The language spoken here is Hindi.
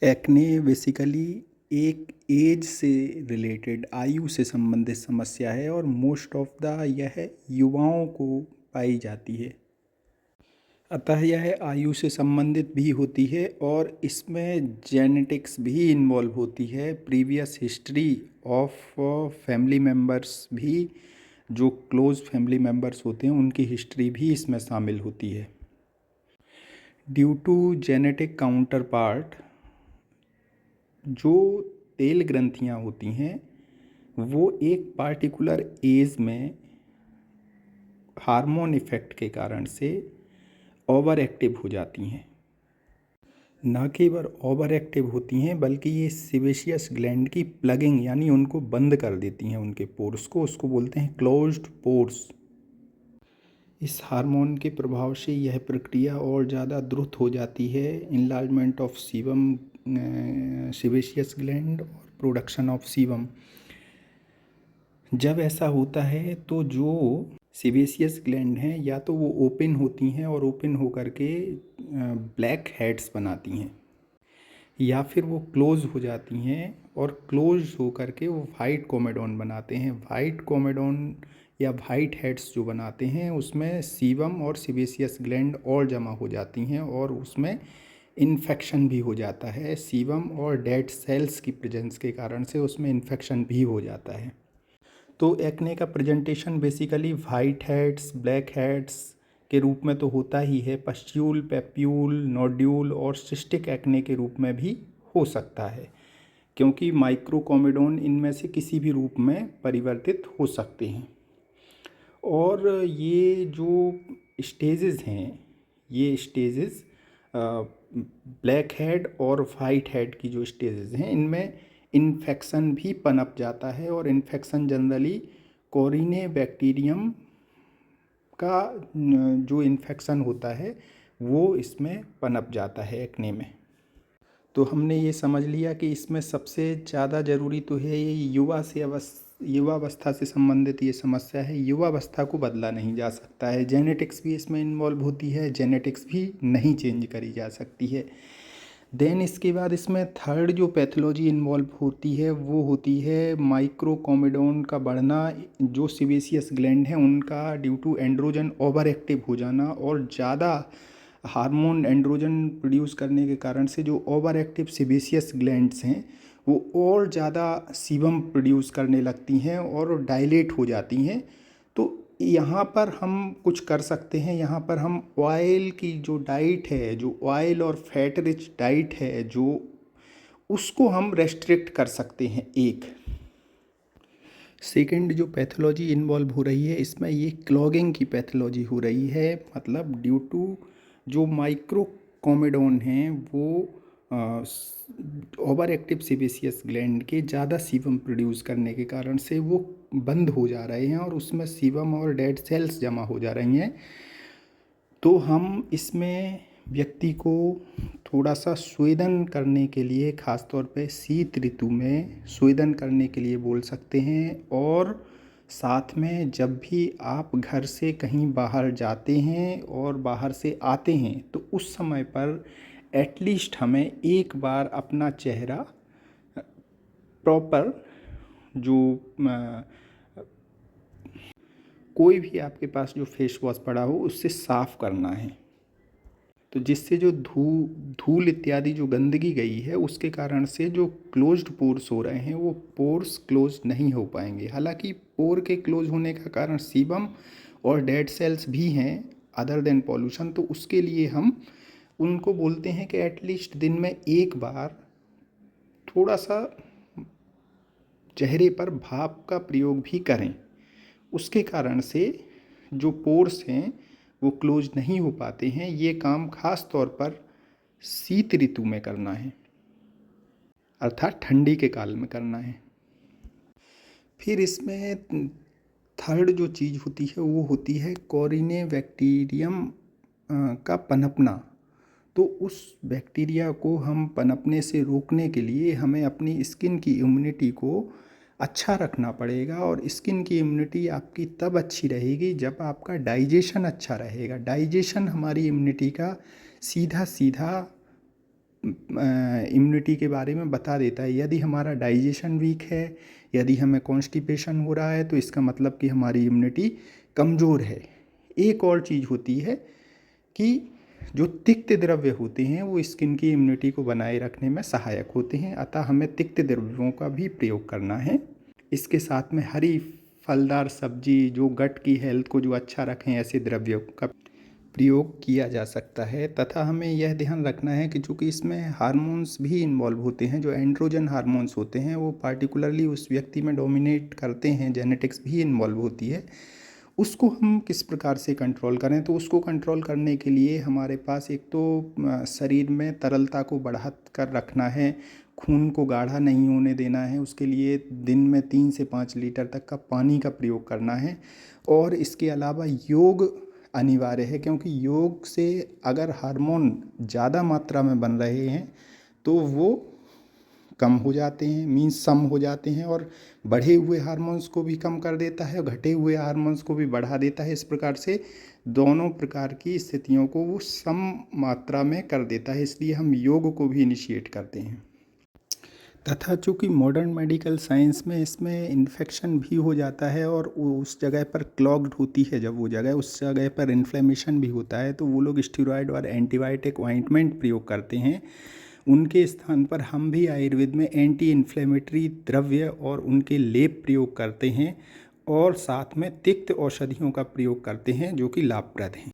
एक्ने बेसिकली एक एज से रिलेटेड आयु से संबंधित समस्या है और मोस्ट ऑफ द यह युवाओं को पाई जाती है। अतः यह आयु से संबंधित भी होती है और इसमें जेनेटिक्स भी इन्वॉल्व होती है। Previous history of family members भी, जो क्लोज फैमिली मेम्बर्स होते हैं उनकी हिस्ट्री भी इसमें शामिल होती है। Due to genetic counterpart, जो तेल ग्रंथियाँ होती हैं वो एक पार्टिकुलर एज में हार्मोन इफ़ेक्ट के कारण से ओवर एक्टिव हो जाती हैं। न केवल ओवर एक्टिव होती हैं बल्कि ये सेबेशियस ग्लैंड की प्लगिंग यानी उनको बंद कर देती हैं, उनके पोर्स को, उसको बोलते हैं क्लोज्ड पोर्स। इस हार्मोन के प्रभाव से यह प्रक्रिया और ज़्यादा द्रुत हो जाती है, enlargement of sebum, sebaceous gland और प्रोडक्शन ऑफ सीबम। जब ऐसा होता है तो जो सेबेशियस ग्लैंड हैं या तो वो ओपन होती हैं और ओपन होकर के ब्लैक हेड्स बनाती हैं, या फिर वो क्लोज हो जाती हैं और क्लोज होकर के वो वाइट कोमेडोन बनाते हैं। वाइट कोमेडोन या वाइट हेड्स जो बनाते हैं उसमें सीबम और सेबेशियस ग्लैंड और जमा हो जाती हैं और उसमें इन्फेक्शन भी हो जाता है। सीबम और डेड सेल्स की प्रेजेंस के कारण से उसमें इन्फेक्शन भी हो जाता है। तो एक्ने का presentation basically white heads, black heads के रूप में तो होता ही है, पस्ट्यूल, पैप्यूल, नोड्यूल और सिस्टिक एक्ने के रूप में भी हो सकता है, क्योंकि माइक्रोकोमेडोन इनमें से किसी भी रूप में परिवर्तित हो सकते हैं। और ये जो स्टेजेस हैं, ये स्टेजेस ब्लैक हेड और वाइट हेड की जो स्टेजेस हैं इनमें इन्फेक्शन भी पनप जाता है और इन्फेक्शन जनरली कोरिने बैक्टीरियम का जो इन्फेक्शन होता है वो इसमें पनप जाता है एक्ने में। तो हमने ये समझ लिया कि इसमें सबसे ज़्यादा ज़रूरी तो है ये युवावस्था से संबंधित ये समस्या है। युवावस्था को बदला नहीं जा सकता है, जेनेटिक्स भी इसमें इन्वॉल्व होती है, जेनेटिक्स भी नहीं चेंज करी जा सकती है। देन इसके बाद इसमें थर्ड जो पैथोलॉजी इन्वॉल्व होती है वो होती है माइक्रोकोमेडोन का बढ़ना, जो सेबेशियस ग्लैंड हैं उनका due to androgen over active हो जाना और ज़्यादा हार्मोन एंड्रोजन प्रोड्यूस करने के कारण से जो ओवर एक्टिव सेबेशियस ग्लैंड्स हैं वो और ज़्यादा सीबम प्रोड्यूस करने लगती हैं और डायलेट हो जाती हैं। तो यहाँ पर हम कुछ कर सकते हैं, यहाँ पर हम ऑयल की जो डाइट है, जो ऑयल और फैट रिच डाइट है, जो उसको हम रेस्ट्रिक्ट कर सकते हैं। एक सेकंड जो पैथोलॉजी इन्वॉल्व हो रही है इसमें ये क्लॉगिंग की पैथोलॉजी हो रही है, मतलब ड्यू टू जो माइक्रोकोमेडोन हैं वो ओवर एक्टिव सेबेशियस ग्लैंड के ज़्यादा सीबम प्रोड्यूस करने के कारण से वो बंद हो जा रहे हैं और उसमें सीबम और डेड सेल्स जमा हो जा रही हैं। तो हम इसमें व्यक्ति को थोड़ा सा स्वेदन करने के लिए, ख़ास तौर पे शीत ऋतु में स्वेदन करने के लिए बोल सकते हैं। और साथ में जब भी आप घर से कहीं बाहर जाते हैं और बाहर से आते हैं तो उस समय पर एटलीस्ट हमें एक बार अपना चेहरा प्रॉपर, जो कोई भी आपके पास जो फेस वॉश पड़ा हो उससे साफ़ करना है, तो जिससे जो धूल इत्यादि जो गंदगी गई है उसके कारण से जो क्लोज्ड पोर्स हो रहे हैं वो पोर्स क्लोज नहीं हो पाएंगे। हालांकि पोर के क्लोज होने का कारण सीबम और डेड सेल्स भी हैं अदर देन पॉल्यूशन, तो उसके लिए हम उनको बोलते हैं कि एटलीस्ट दिन में एक बार थोड़ा सा चेहरे पर भाप का प्रयोग भी करें। उसके कारण से जो पोर्स हैं वो क्लोज नहीं हो पाते हैं। ये काम खास तौर पर शीत ऋतु में करना है, अर्थात ठंडी के काल में करना है। फिर इसमें थर्ड जो चीज़ होती है वो होती है कोरिने बैक्टीरियम का पनपना। तो उस बैक्टीरिया को हम पनपने से रोकने के लिए हमें अपनी स्किन की इम्यूनिटी को अच्छा रखना पड़ेगा। और स्किन की इम्यूनिटी आपकी तब अच्छी रहेगी जब आपका डाइजेशन अच्छा रहेगा। डाइजेशन हमारी इम्यूनिटी का सीधा सीधा इम्यूनिटी के बारे में बता देता है। यदि हमारा डाइजेशन वीक है, यदि हमें कॉन्स्टिपेशन हो रहा है, तो इसका मतलब कि हमारी इम्यूनिटी कमज़ोर है। एक और चीज़ होती है कि जो तिक्त द्रव्य होते हैं वो स्किन की इम्यूनिटी को बनाए रखने में सहायक होते हैं, अतः हमें तिक्त द्रव्यों का भी प्रयोग करना है। इसके साथ में हरी फलदार सब्जी जो गट की हेल्थ को जो अच्छा रखें, ऐसे द्रव्यों का प्रयोग किया जा सकता है। तथा हमें यह ध्यान रखना है कि चूँकि इसमें हार्मोन्स भी इन्वॉल्व होते हैं, जो एंड्रोजन हार्मोन्स होते हैं वो पार्टिकुलरली उस व्यक्ति में डोमिनेट करते हैं, जेनेटिक्स भी इन्वॉल्व होती है, उसको हम किस प्रकार से कंट्रोल करें। तो उसको कंट्रोल करने के लिए हमारे पास एक तो शरीर में तरलता को बढ़ा कर रखना है, खून को गाढ़ा नहीं होने देना है, उसके लिए दिन में 3 से 5 लीटर तक का पानी का प्रयोग करना है। और इसके अलावा योग अनिवार्य है, क्योंकि योग से अगर हार्मोन ज़्यादा मात्रा में बन रहे हैं तो वो कम हो जाते हैं, मीन्स सम हो जाते हैं, और बढ़े हुए हार्मोन्स को भी कम कर देता है और घटे हुए हार्मोन्स को भी बढ़ा देता है। इस प्रकार से दोनों प्रकार की स्थितियों को वो सम मात्रा में कर देता है, इसलिए हम योग को भी इनिशिएट करते हैं। तथा चूँकि मॉडर्न मेडिकल साइंस में इसमें इन्फेक्शन भी हो जाता है और उस जगह पर क्लॉग्ड होती है, जब वो जगह उस जगह पर इन्फ्लेमेशन भी होता है, तो वो लोग स्टेरॉयड और एंटीबायोटिक ऑइंटमेंट प्रयोग करते हैं। उनके स्थान पर हम भी आयुर्वेद में एंटी इन्फ्लेमेटरी द्रव्य और उनके लेप प्रयोग करते हैं, और साथ में तिक्त औषधियों का प्रयोग करते हैं जो कि लाभप्रद हैं।